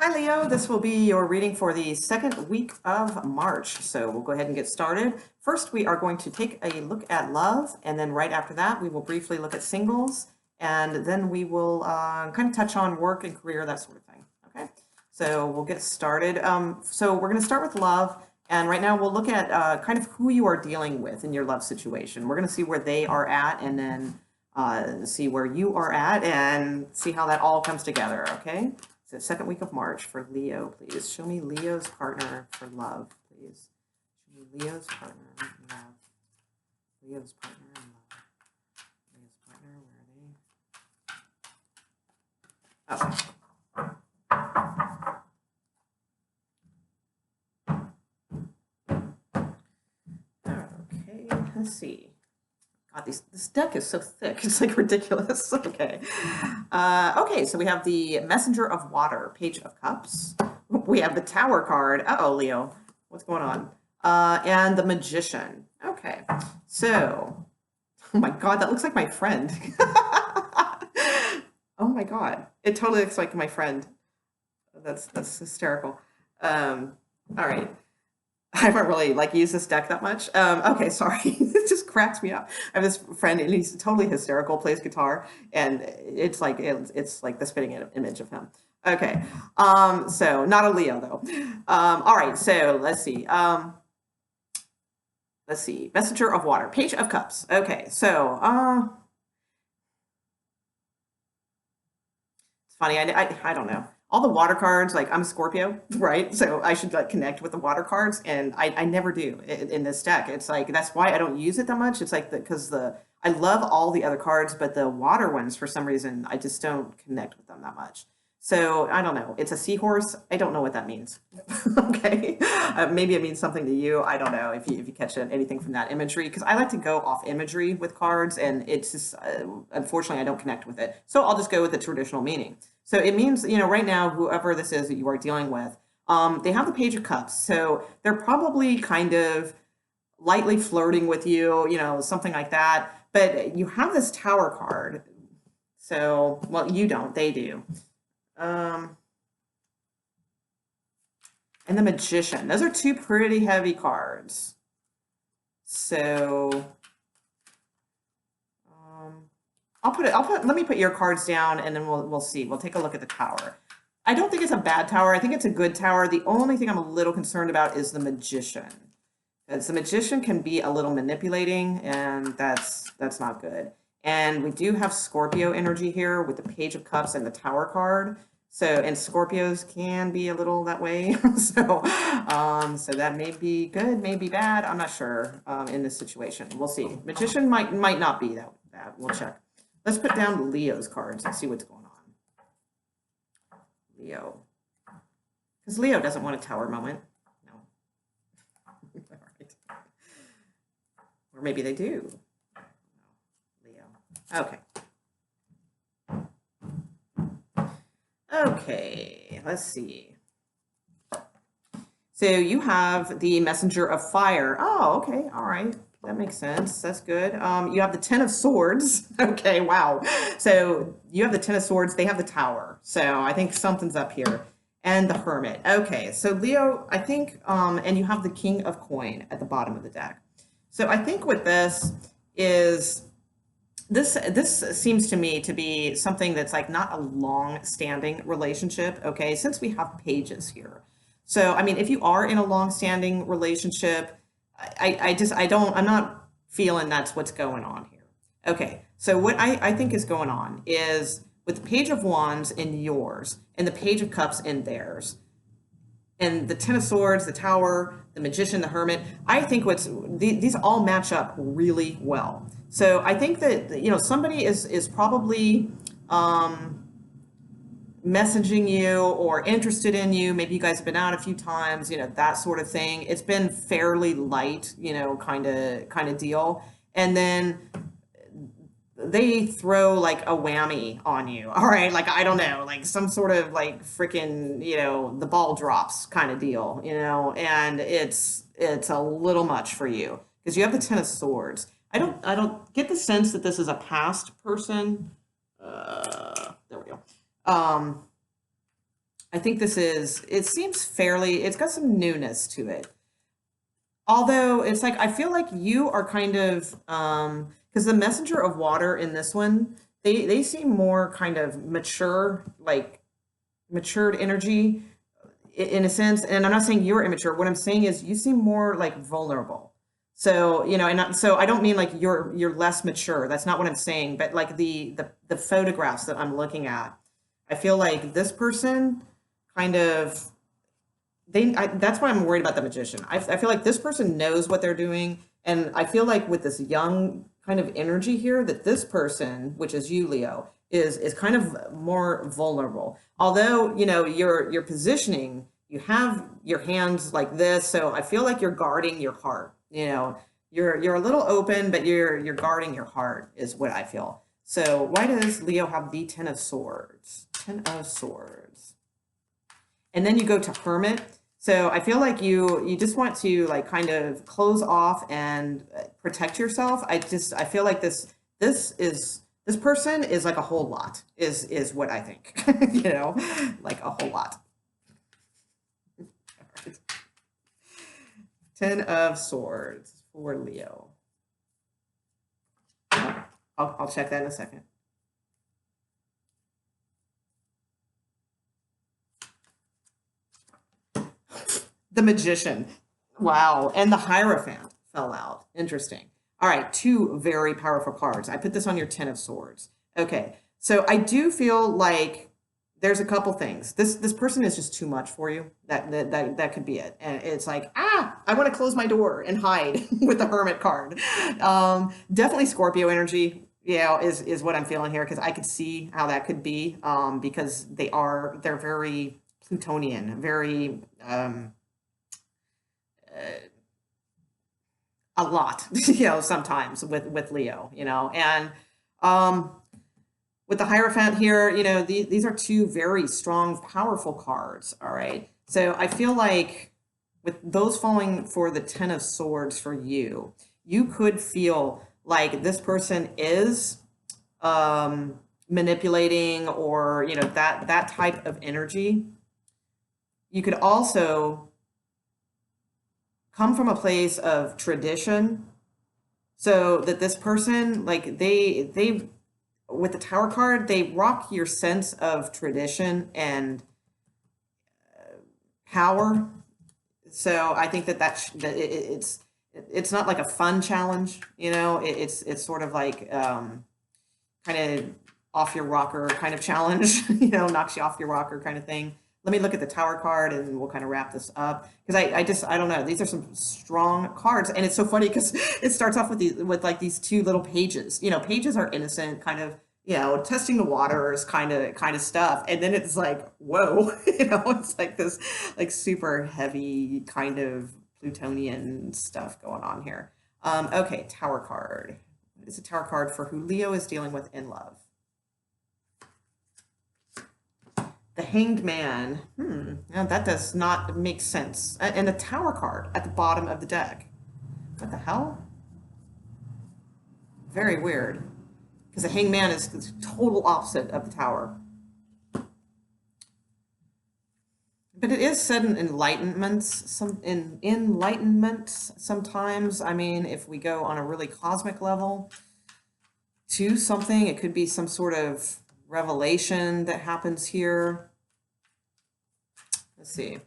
Hi Leo, this will be your reading for the second week of March. So we'll go ahead and get started. First, we are going to take a look at love, and then right after that, we will briefly look at singles, and then we will kind of touch on work and career, that sort of thing. Okay, so we'll get started. So we're going to start with love, and right now we'll look at kind of who you are dealing with in your love situation. We're going to see where they are at, and then see where you are at, and see how that all comes together. Okay. So second week of March for Leo, please. Show me Leo's partner for love, please. Show me Leo's partner in love. Leo's partner in love. Leo's partner, where are they? Oh. Okay, let's see. God, this deck is so thick. It's like ridiculous. Okay. Okay, so we have the Messenger of Water, Page of Cups. We have the Tower card. Uh-oh, Leo. What's going on? And the Magician. Okay. So, oh my God, that looks like my friend. Oh my God. It totally looks like my friend. That's hysterical. All right. I haven't really used this deck that much. Okay, sorry. It just cracks me up. I have this friend and he's totally hysterical, plays guitar, and it's like the spitting image of him. Okay. So not a Leo though. All right, so let's see. Let's see. Messenger of Water, Page of Cups. Okay, so it's funny, I don't know. All the water cards, like I'm a Scorpio, right? So I should connect with the water cards, and I never do in this deck. It's like that's why I don't use it that much. It's like because I love all the other cards, but the water ones for some reason I just don't connect with them that much. So I don't know. It's a seahorse. I don't know what that means. Okay, maybe it means something to you. I don't know if you catch anything from that imagery, because I like to go off imagery with cards, and it's just unfortunately I don't connect with it. So I'll just go with the traditional meaning. So it means, right now, whoever this is that you are dealing with, they have the Page of Cups. So they're probably kind of lightly flirting with you, something like that. But you have this Tower card. So, well, you don't, they do. And the Magician. Those are two pretty heavy cards. So let me put your cards down, and then we'll see. We'll take a look at the Tower. I don't think it's a bad tower. I think it's a good tower. The only thing I'm a little concerned about is the Magician. Because the Magician can be a little manipulating, and that's not good. And we do have Scorpio energy here with the Page of Cups and the Tower card. So, and Scorpios can be a little that way. So that may be good, may be bad. I'm not sure in this situation. We'll see. Magician might not be that. We'll check. Let's put down Leo's cards and see what's going on. Leo. Because Leo doesn't want a tower moment. No. All right. Or maybe they do. Leo. Okay. Okay, let's see. So you have the Messenger of Fire. Oh, okay, all right. That makes sense. That's good. You have the Ten of Swords. Okay, wow. So you have the Ten of Swords. They have the Tower. So I think something's up here. And the Hermit. Okay, so Leo, I think, and you have the King of Coin at the bottom of the deck. So I think with this is, this seems to me to be something that's like not a long-standing relationship, okay, since we have pages here. So, I mean, if you are in a long-standing relationship, I'm not feeling that's what's going on here. Okay, so what I think is going on is with the Page of Wands in yours and the Page of Cups in theirs, and the Ten of Swords, the Tower, the Magician, the Hermit, I think these all match up really well. So I think that, somebody is probably messaging you or interested in you. Maybe you guys have been out a few times, that sort of thing. It's been fairly light, kind of deal. And then they throw like a whammy on you. All right. Like, I don't know, like some sort of like freaking, the ball drops kind of deal, and it's a little much for you because you have the Ten of Swords. I don't get the sense that this is a past person. There we go. I think it seems it's got some newness to it. Although it's like, I feel like you are kind of, because the messenger of water in this one, they seem more kind of mature, like matured energy in a sense. And I'm not saying you're immature. What I'm saying is you seem more like vulnerable. So, so I don't mean like you're less mature. That's not what I'm saying. But like the photographs that I'm looking at, I feel like this person kind of that's why I'm worried about the magician. I feel like this person knows what they're doing, and I feel like with this young kind of energy here, that this person, which is you, Leo, is kind of more vulnerable. Although your positioning, you have your hands like this, so I feel like you're guarding your heart. You're a little open, but you're guarding your heart is what I feel. So why does Leo have the Ten of Swords? Ten of Swords. And then you go to Hermit. So I feel like you just want to like kind of close off and protect yourself. I feel like this person is like a whole lot is what I think. Like a whole lot. Ten of Swords for Leo. I'll check that in a second. The Magician. Wow. And the Hierophant fell out. Interesting. All right. Two very powerful cards. I put this on your Ten of Swords. Okay. So I do feel like there's a couple things. This person is just too much for you. That could be it. And it's like, I want to close my door and hide with the Hermit card. Definitely Scorpio energy. Is what I'm feeling here, because I could see how that could be, because they're very Plutonian, very a lot, sometimes with Leo, and with the Hierophant here, these are two very strong, powerful cards. All right. So I feel like with those falling for the Ten of Swords for you, you could feel like this person is manipulating, or, that type of energy. You could also come from a place of tradition, so that this person, like they with the Tower card, they rock your sense of tradition and power. So I think that it's not like a fun challenge, it's sort of like kind of off your rocker kind of challenge, knocks you off your rocker kind of thing. Let me look at the Tower card and we'll kind of wrap this up, because I don't know. These are some strong cards, and it's so funny because it starts off with like these two little pages. Pages are innocent, kind of, testing the waters kind of stuff, and then it's like, whoa, it's like this like super heavy kind of Plutonian stuff going on here. Okay, Tower card. It's a Tower card for who Leo is dealing with in love. The Hanged Man. Now that does not make sense. And the Tower card at the bottom of the deck. What the hell? Very weird. Because the Hanged Man is the total opposite of the Tower. But it is said in enlightenments, sometimes. I mean, if we go on a really cosmic level to something, it could be some sort of revelation that happens here. Let's see.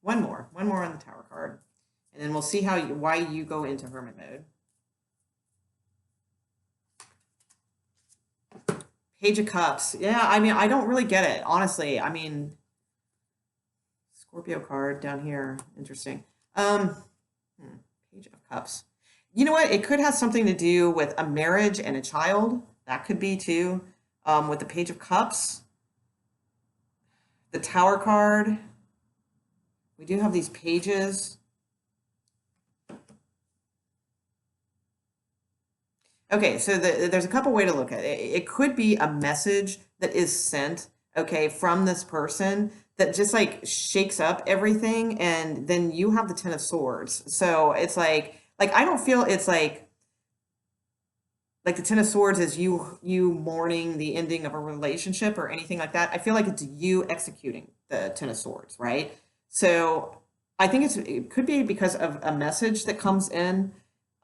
One more on the Tower card, and then we'll see why you go into Hermit mode. Page of Cups. Yeah, I mean, I don't really get it, honestly. I mean, Scorpio card down here. Interesting. Page of Cups. You know what? It could have something to do with a marriage and a child. That could be too. With the Page of Cups, the Tower card, we do have these pages. Okay, so there's a couple ways to look at it. It could be a message that is sent, okay, from this person that just like shakes up everything, and then you have the Ten of Swords. So it's like I don't feel it's like like the Ten of Swords is you mourning the ending of a relationship or anything like that. I feel like it's you executing the Ten of Swords, right? So I think it could be because of a message that comes in.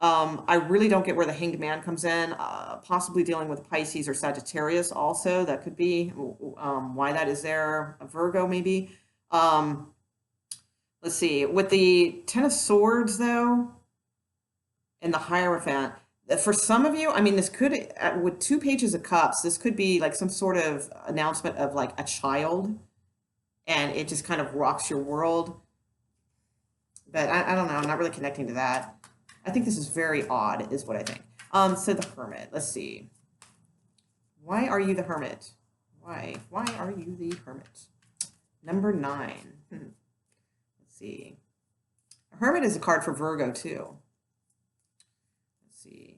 I really don't get where the Hanged Man comes in. Possibly dealing with Pisces or Sagittarius also. That could be why that is there. A Virgo maybe. Um, let's see. With the Ten of Swords though, and the Hierophant, for some of you, I mean, this could, with 2 pages of cups, this could be like some sort of announcement of like a child, and it just kind of rocks your world. But I don't know. I'm not really connecting to that. I think this is very odd, is what I think. So the Hermit. Let's see. Why are you the Hermit? Why? Why are you the Hermit? Number 9. Let's see. A Hermit is a card for Virgo too. Let's see.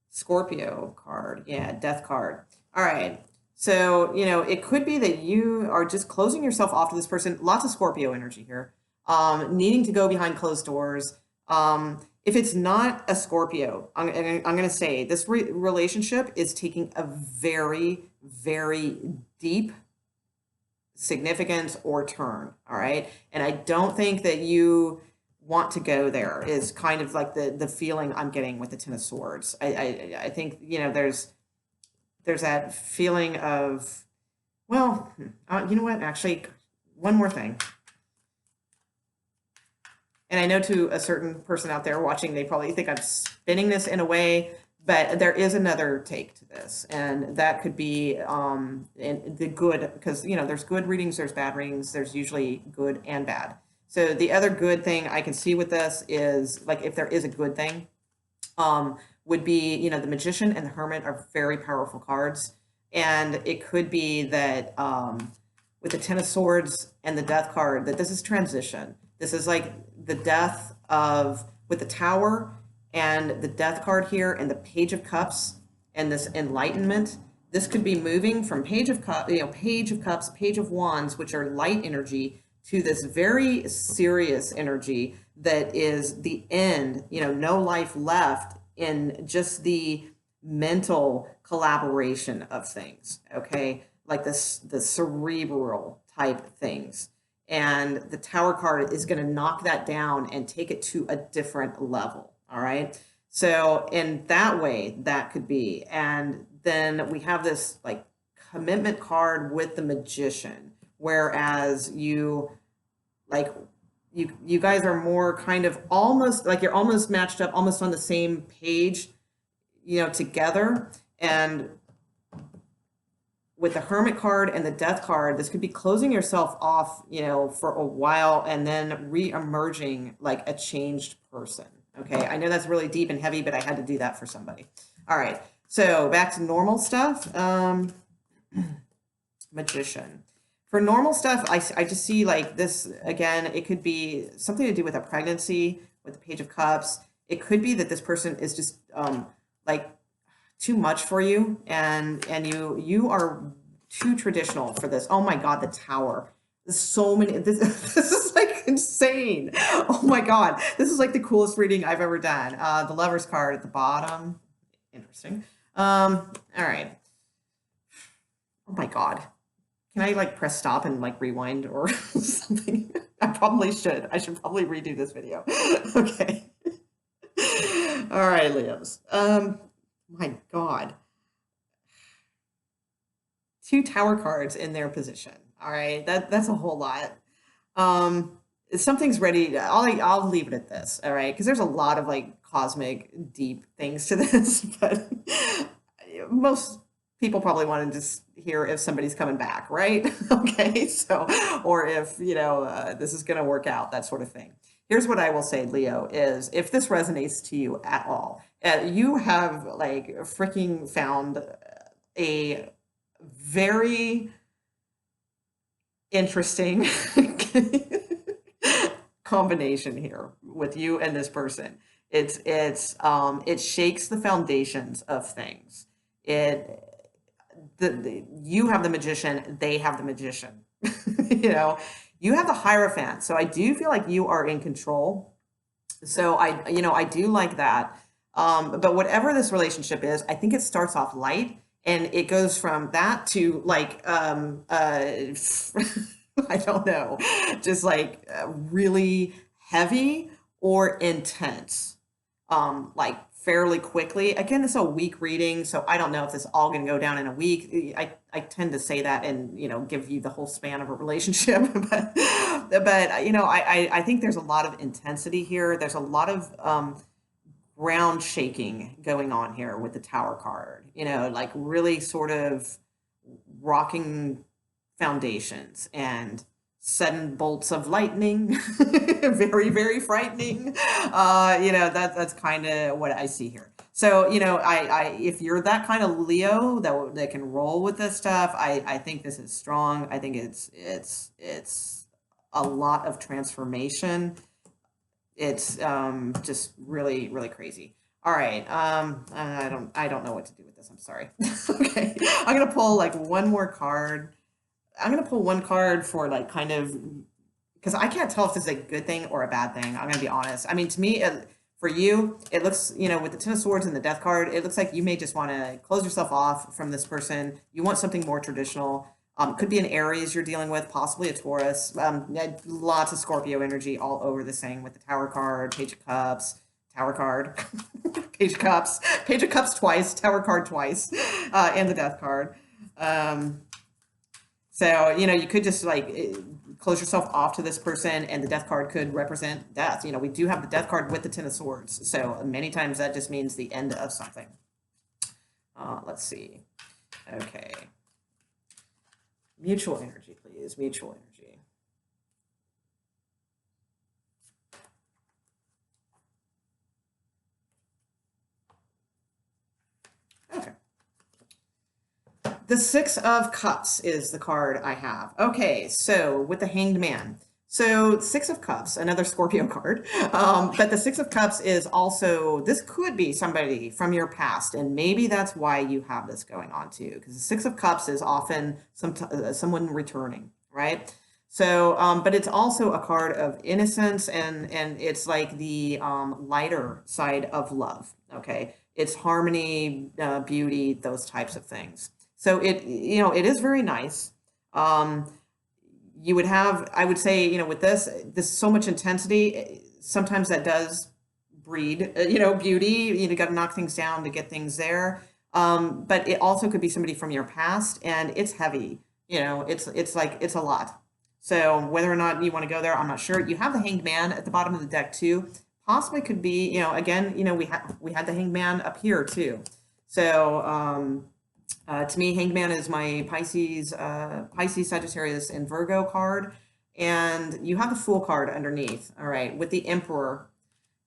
Scorpio card. Yeah, Death card. All right. So, you know, it could be that you are just closing yourself off to this person. Lots of Scorpio energy here. Needing to go behind closed doors. If it's not a Scorpio, I'm going to say this relationship is taking a very, very deep significance or turn. All right. And I don't think that you want to go there, is kind of like the feeling I'm getting with the Ten of Swords. I think, you know, there's that feeling of, well, you know what, actually, one more thing. And I know to a certain person out there watching, they probably think I'm spinning this in a way, but there is another take to this. And that could be in the good, because, you know, there's good readings, there's bad readings, there's usually good and bad. So the other good thing I can see with this is, like, if there is a good thing, would be, you know, the Magician and the Hermit are very powerful cards. And it could be that with the Ten of Swords and the Death card, that this is transition. This is like the death of, with the Tower and the Death card here and the Page of Cups and this Enlightenment. This could be moving from Page of Cups, you know, Page of Cups, Page of Wands, which are light energy, to this very serious energy that is the end, you know, no life left in just the mental collaboration of things, okay? Like this, the cerebral type things. And the Tower card is going to knock that down and take it to a different level, all right? So in that way, that could be. And then we have this like commitment card with the Magician, whereas you, like, you guys are more kind of almost like you're almost matched up, almost on the same page, you know, together. And with the Hermit card and the Death card, this could be closing yourself off, you know, for a while and then re-emerging like a changed person. Okay, I know that's really deep and heavy, but I had to do that for somebody. All right, so back to normal stuff. Magician. For normal stuff, I just see like this, again, it could be something to do with a pregnancy, with the Page of Cups. It could be that this person is just like too much for you, and you are too traditional for this. Oh my God, the Tower. There's so many, this is like insane. Oh my God, this is like the coolest reading I've ever done. The Lover's card at the bottom. Interesting. All right. Oh my God. Can I like press stop and like rewind or something? I probably should. I should probably redo this video. Okay. All right, Leos. My God. 2 Tower cards in their position. All right, that's a whole lot. Something's ready. I'll leave it at this. All right, because there's a lot of like cosmic deep things to this, but most people probably want to just hear if somebody's coming back, right? Okay, so, or if, you know, this is going to work out, that sort of thing. Here's what I will say, Leo, is if this resonates to you at all, you have like freaking found a very interesting combination here with you and this person. It shakes the foundations of things. You have the Magician, they have the Magician. You know, you have the Hierophant. So I do feel like you are in control. So I do like that. But whatever this relationship is, I think it starts off light and it goes from that to like, I don't know, just like really heavy or intense, like fairly quickly. Again, it's a week reading, so I don't know if this is all going to go down in a week. I tend to say that and give you the whole span of a relationship, but I think there's a lot of intensity here. There's a lot of ground shaking going on here with the Tower card. Like really sort of rocking foundations and sudden bolts of lightning, very, very frightening. That's kind of what I see here. So, I if you're that kind of Leo that can roll with this stuff, I think this is strong. I think it's a lot of transformation. It's just really, really crazy. All right. I don't know what to do with this. I'm sorry. Okay. I'm gonna pull like one more card. I'm gonna pull one card for like kind of because I can't tell if this is a good thing or a bad thing. I'm gonna be honest. I mean, to me, for you, it looks, with the Ten of Swords and the Death card, it looks like you may just want to close yourself off from this person. You want something more traditional. Could be an Aries you're dealing with, possibly a Taurus. Lots of Scorpio energy all over this thing with the Tower card, Page of Cups, Tower card, Page of Cups twice, Tower card twice, and the Death card. So, you could just like close yourself off to this person, and the Death card could represent death. We do have the Death card with the Ten of Swords. So many times that just means the end of something. Let's see. Okay. Mutual energy, please. Mutual energy. Okay. The Six of Cups is the card I have. Okay, so with the Hanged Man. So Six of Cups, another Scorpio card. But the Six of Cups is also, this could be somebody from your past, and maybe that's why you have this going on too, because the Six of Cups is often someone returning, right? So, but it's also a card of innocence, and it's like the lighter side of love, okay? It's harmony, beauty, those types of things. So it is very nice. You would have, I would say, with this so much intensity, sometimes that does breed, beauty. You got to knock things down to get things there. But it also could be somebody from your past, and it's heavy. It's like, it's a lot. So whether or not you want to go there, I'm not sure. You have the Hanged Man at the bottom of the deck too. Possibly could be, again, we had the Hanged Man up here too. So, to me, Hanged Man is my Pisces, Sagittarius, and Virgo card. And you have the Fool card underneath, all right, with the Emperor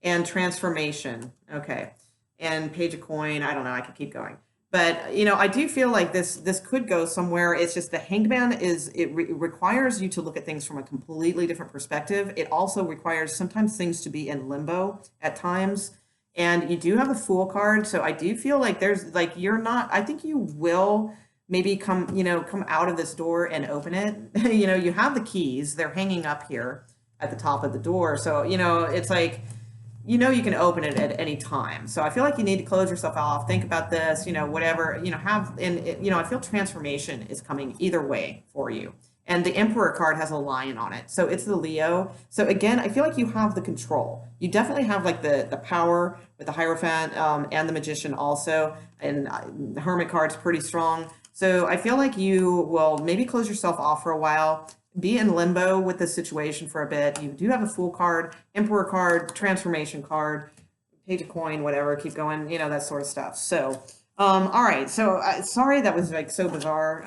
and Transformation, okay, and Page of Coin. I don't know, I could keep going. But, I do feel like this could go somewhere. It's just the Hanged Man requires you to look at things from a completely different perspective. It also requires sometimes things to be in limbo at times. And you do have the Fool card, so I do feel like there's like you're not. I think you will maybe come out of this door and open it. You have the keys; they're hanging up here at the top of the door. So it's like you can open it at any time. So I feel like you need to close yourself off. Think about this. Whatever. Have and I feel transformation is coming either way for you. And the Emperor card has a lion on it. So it's the Leo. So again, I feel like you have the control. You definitely have like the power with the Hierophant and the Magician also. And the Hermit card's pretty strong. So I feel like you will maybe close yourself off for a while, be in limbo with the situation for a bit. You do have a Fool card, Emperor card, Transformation card, Page of Coin, whatever, keep going, that sort of stuff. So all right, so sorry that was like so bizarre,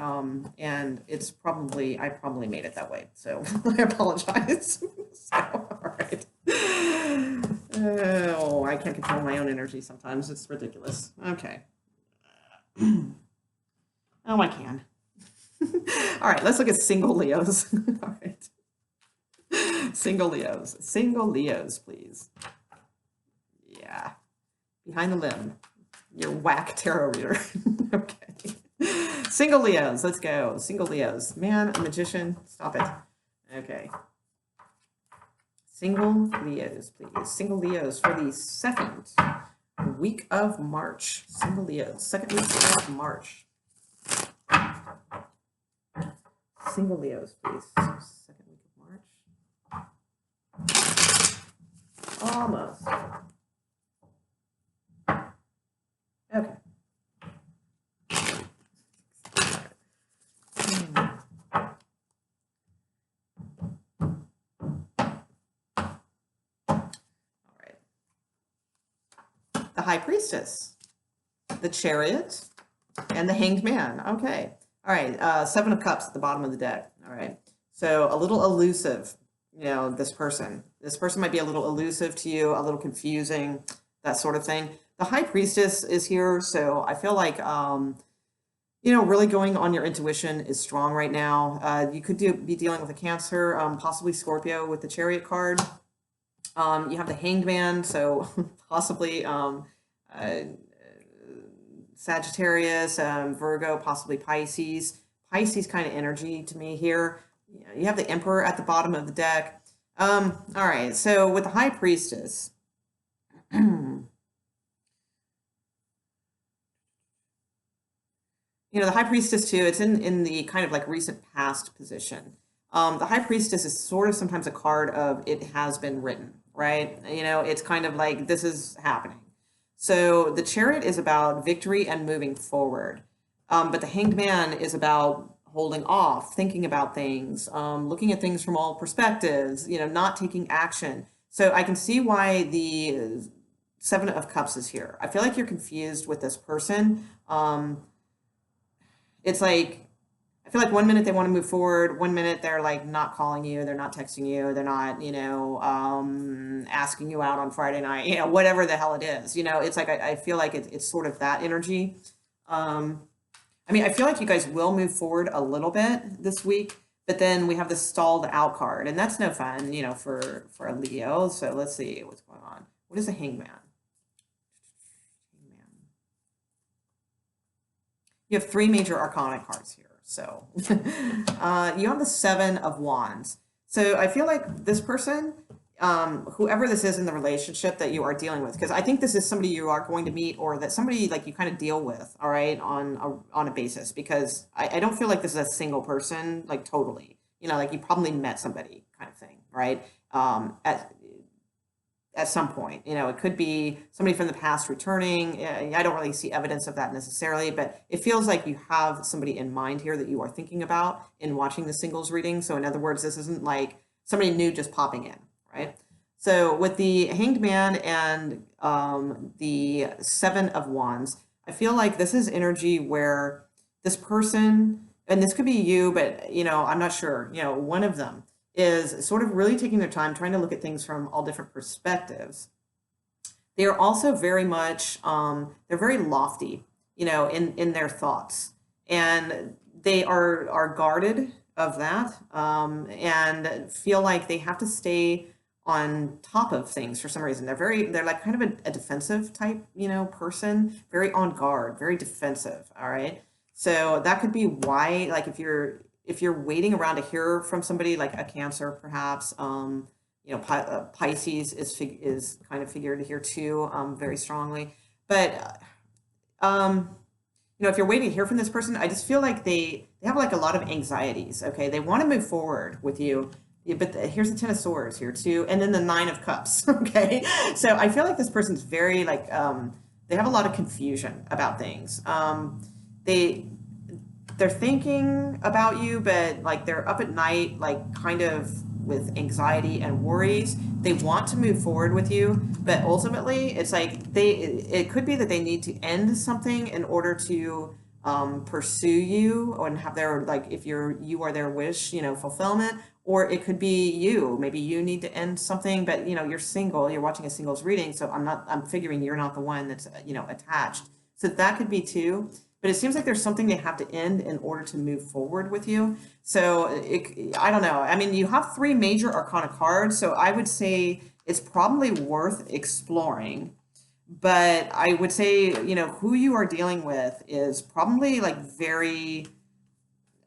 and I probably made it that way, so I apologize. So, all right. Oh, I can't control my own energy sometimes. It's ridiculous. Okay. Oh, I can. All right, let's look at single Leos. All right. Single Leos, please. Yeah. Behind the limb. Your whack tarot reader. Okay. Single Leos, let's go. Single Leos. Man, a magician, stop it. Okay. Single Leos, please. Single Leos for the second week of March. Single Leos, second week of March. Single Leos, please. Second week of March. Almost. Okay. The High Priestess, the Chariot, and the Hanged Man. Okay. All right. Seven of Cups at the bottom of the deck. All right. So a little elusive, you know, this person. This person might be a little elusive to you, a little confusing, that sort of thing. The High Priestess is here, so I feel like, you know, really going on your intuition is strong right now. You could be dealing with a Cancer, possibly Scorpio with the Chariot card. You have the Hanged Man, so possibly Sagittarius, Virgo, possibly Pisces. Pisces kind of energy to me here. You have the Emperor at the bottom of the deck. All right, so with the High Priestess, you know, the High Priestess too, it's in the kind of like recent past position. The High Priestess is sort of sometimes a card of it has been written, right? You know, it's kind of like this is happening. So the Chariot is about victory and moving forward. But the Hanged Man is about holding off, thinking about things, looking at things from all perspectives, you know, not taking action. So I can see why the Seven of Cups is here. I feel like you're confused with this person. It's like, I feel like 1 minute they want to move forward, 1 minute they're like not calling you, they're not texting you, they're not, you know, asking you out on Friday night, you know, whatever the hell it is. You know, it's like, I feel like it's sort of that energy. I mean, I feel like you guys will move forward a little bit this week, but then we have the stalled out card, and that's no fun, you know, for a Leo. So let's see what's going on. What is the Hangman? You have three major arcana cards here. So you have the Seven of Wands. So I feel like this person, whoever this is in the relationship that you are dealing with, because I think this is somebody you are going to meet or that somebody like you kind of deal with, all right, on a basis, because I don't feel like this is a single person, like totally, you know, like you probably met somebody kind of thing, right? At some point, you know, it could be somebody from the past returning. I don't really see evidence of that necessarily, but it feels like you have somebody in mind here that you are thinking about in watching the singles reading. So in other words, this isn't like somebody new just popping in, right? So with the Hanged Man and the Seven of Wands, I feel like this is energy where this person, and this could be you, but, you know, I'm not sure, you know, one of them is sort of really taking their time, trying to look at things from all different perspectives. They are also very much, they're very lofty, you know, in their thoughts. And they are guarded of that and feel like they have to stay on top of things for some reason. They're like kind of a defensive type, you know, person, very on guard, very defensive, all right? So that could be why, like if you're waiting around to hear from somebody like a Cancer, perhaps, you know, Pisces is kind of figured here too, very strongly. But, you know, if you're waiting to hear from this person, I just feel like they have like a lot of anxieties, okay? They want to move forward with you, but here's the Ten of Swords here too, and then the Nine of Cups, okay? So I feel like this person's very like, they have a lot of confusion about things. They're thinking about you, but like they're up at night, like kind of with anxiety and worries. They want to move forward with you, but ultimately it's like it could be that they need to end something in order to pursue you and have their, like, if you are their wish, you know, fulfillment, or it could be maybe you need to end something, but you know, you're single, you're watching a singles reading. So I'm figuring you're not the one that's, you know, attached. So that could be too. But it seems like there's something they have to end in order to move forward with you. So I don't know. I mean, you have three major arcana cards, so I would say it's probably worth exploring. But I would say, you know, who you are dealing with is probably like very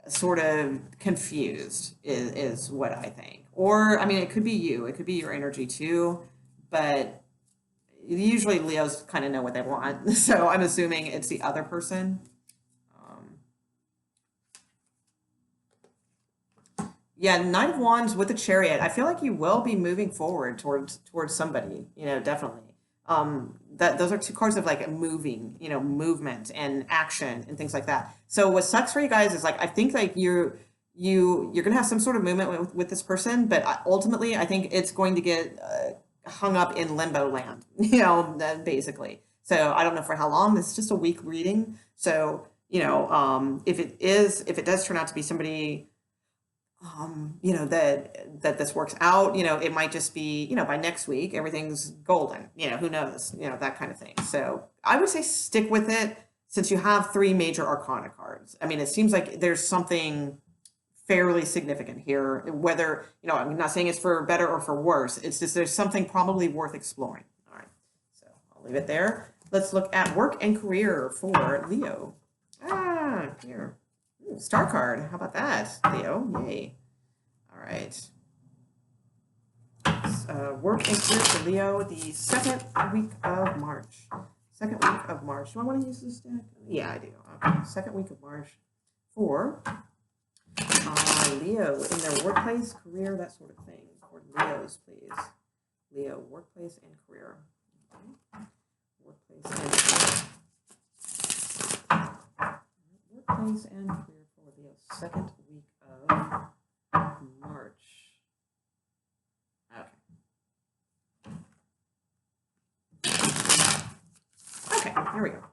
sort of confused is what I think, Or, I mean, it could be you. It could be your energy too, but usually Leos kind of know what they want. So I'm assuming it's the other person. Yeah, Knight of Wands with the Chariot. I feel like you will be moving forward towards somebody, definitely. That those are two cards of like moving, movement and action and things like that. So what sucks for you guys is like I think like you're gonna have some sort of movement with this person, but ultimately I think it's going to get hung up in limbo land, basically. So I don't know for how long. This is just a week reading. So if it does turn out to be somebody that this works out, it might just be, by next week, everything's golden, who knows, that kind of thing. So I would say stick with it since you have three major arcana cards. I mean, it seems like there's something fairly significant here, whether, I'm not saying it's for better or for worse. It's just, there's something probably worth exploring. All right. So I'll leave it there. Let's look at work and career for Leo. Here. Ooh, star card. How about that, Leo? Yay. All right. Work and career for Leo, the second week of March. Second week of March. Do I want to use this deck? Yeah, I do. Okay. Second week of March for Leo in their workplace, career, that sort of thing. For Leos, please. Leo, workplace and career. Okay. Workplace and career. Workplace and career for Leo, second week of March. Okay, here we go.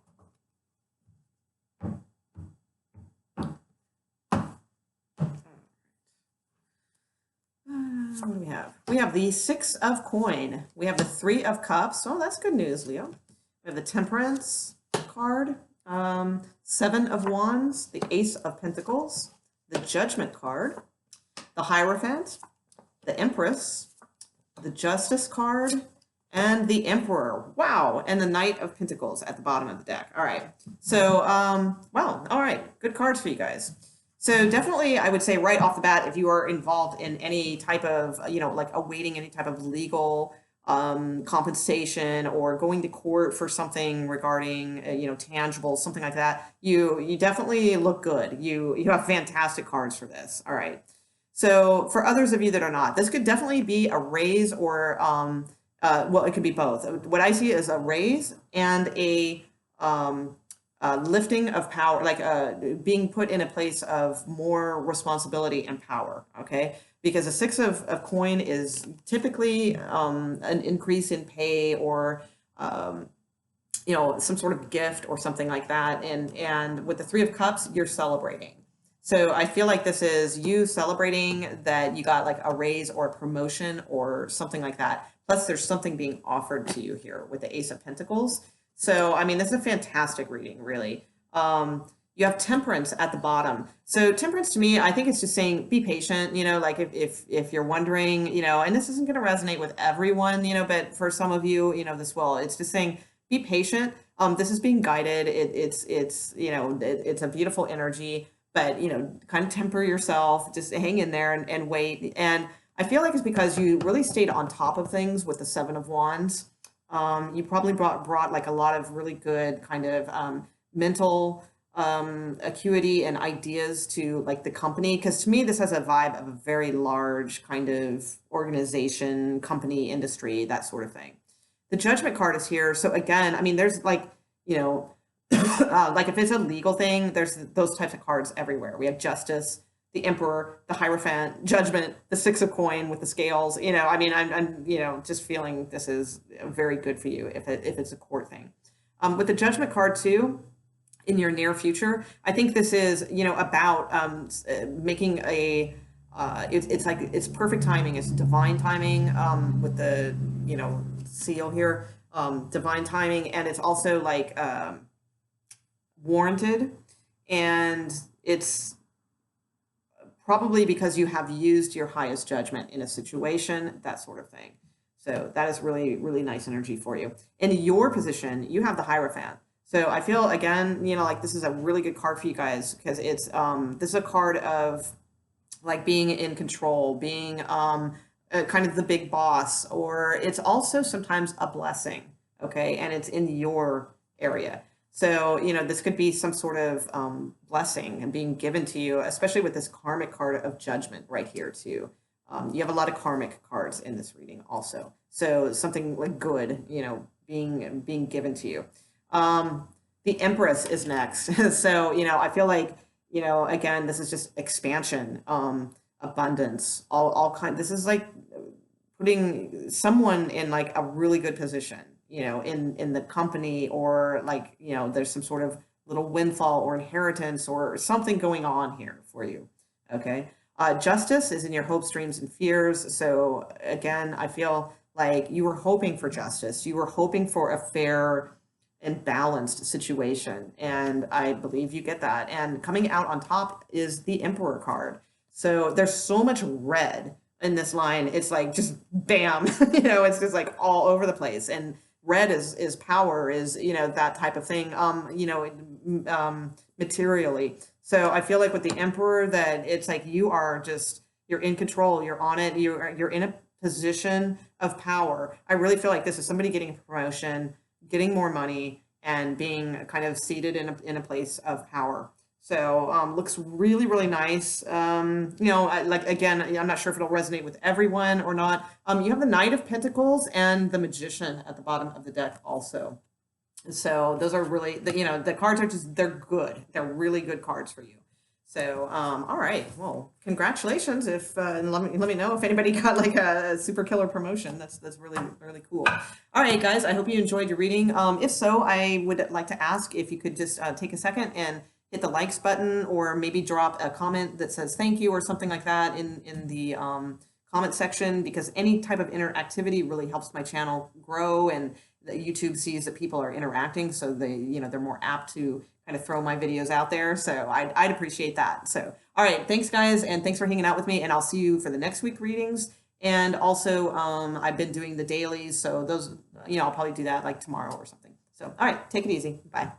What do we have? We have the Six of Coin. We have the Three of Cups. Oh, that's good news, Leo. We have the Temperance card. Seven of Wands, the Ace of Pentacles, the Judgment card, the Hierophant, the Empress, the Justice card, and the Emperor. Wow. And the Knight of Pentacles at the bottom of the deck. All right. So, wow. All right. Good cards for you guys. So definitely, I would say right off the bat, if you are involved in any type of, like awaiting any type of legal compensation or going to court for something regarding, tangible, something like that, you definitely look good. You have fantastic cards for this. All right. So for others of you that are not, this could definitely be a raise or, well, it could be both. What I see is a raise and a lifting of power, like being put in a place of more responsibility and power. Okay. Because a Six of Coin is typically an increase in pay or, some sort of gift or something like that. And with the Three of Cups, you're celebrating. So I feel like this is you celebrating that you got like a raise or a promotion or something like that. Plus, there's something being offered to you here with the Ace of Pentacles. So, I mean, this is a fantastic reading, really. You have Temperance at the bottom. So Temperance to me, I think it's just saying be patient, like if you're wondering, and this isn't going to resonate with everyone, but for some of you, this will. It's just saying be patient. This is being guided. It's a beautiful energy, but, kind of temper yourself, just hang in there and wait. And I feel like it's because you really stayed on top of things with the Seven of Wands. You probably brought like a lot of really good kind of mental acuity and ideas to like the company, because to me this has a vibe of a very large kind of organization, company, industry, that sort of thing. The Judgment card is here. So again, I mean, there's like, like if it's a legal thing, there's those types of cards everywhere. We have Justice, the Emperor, the Hierophant, Judgment, the Six of Coin with the scales. I mean, I'm just feeling this is very good for you if it's a court thing. With the Judgment card too, in your near future, I think this is, about making a, it's like, it's perfect timing. It's divine timing with the, seal here, divine timing. And it's also like warranted. And it's probably because you have used your highest judgment in a situation, that sort of thing. So that is really, really nice energy for you. In your position, you have the Hierophant. So I feel, again, like this is a really good card for you guys because it's, this is a card of like being in control, being kind of the big boss, or it's also sometimes a blessing, okay? And it's in your area. So, this could be some sort of blessing and being given to you, especially with this karmic card of judgment right here, too. You have a lot of karmic cards in this reading also. So something like good, being given to you. The Empress is next. So, I feel like, again, this is just expansion, abundance, all kind. This is like putting someone in like a really good position, in the company, or like, there's some sort of little windfall or inheritance or something going on here for you. Okay. Justice is in your hopes, dreams, and fears. So again, I feel like you were hoping for justice. You were hoping for a fair and balanced situation. And I believe you get that. And coming out on top is the Emperor card. So there's so much red in this line. It's like just bam, it's just like all over the place. And red is power, is, that type of thing, materially. So I feel like with the Emperor that it's like you're in control, you're on it, you're in a position of power. I really feel like this is somebody getting a promotion, getting more money, and being kind of seated in a place of power. So looks really, really nice. Like, again, I'm not sure if it'll resonate with everyone or not. You have the Knight of Pentacles and the Magician at the bottom of the deck also. So those are really, the cards are they're good. They're really good cards for you. So, all right. Well, congratulations. And let me know if anybody got like a super killer promotion. That's really, really cool. All right, guys, I hope you enjoyed your reading. If so, I would like to ask if you could just take a second and hit the likes button, or maybe drop a comment that says thank you or something like that in the comment section, because any type of interactivity really helps my channel grow, and YouTube sees that people are interacting, so they're more apt to kind of throw my videos out there. So I'd appreciate that. So, all right, thanks guys, and thanks for hanging out with me, and I'll see you for the next week readings. And also, I've been doing the dailies, so those, I'll probably do that like tomorrow or something. So, all right, take it easy. Bye.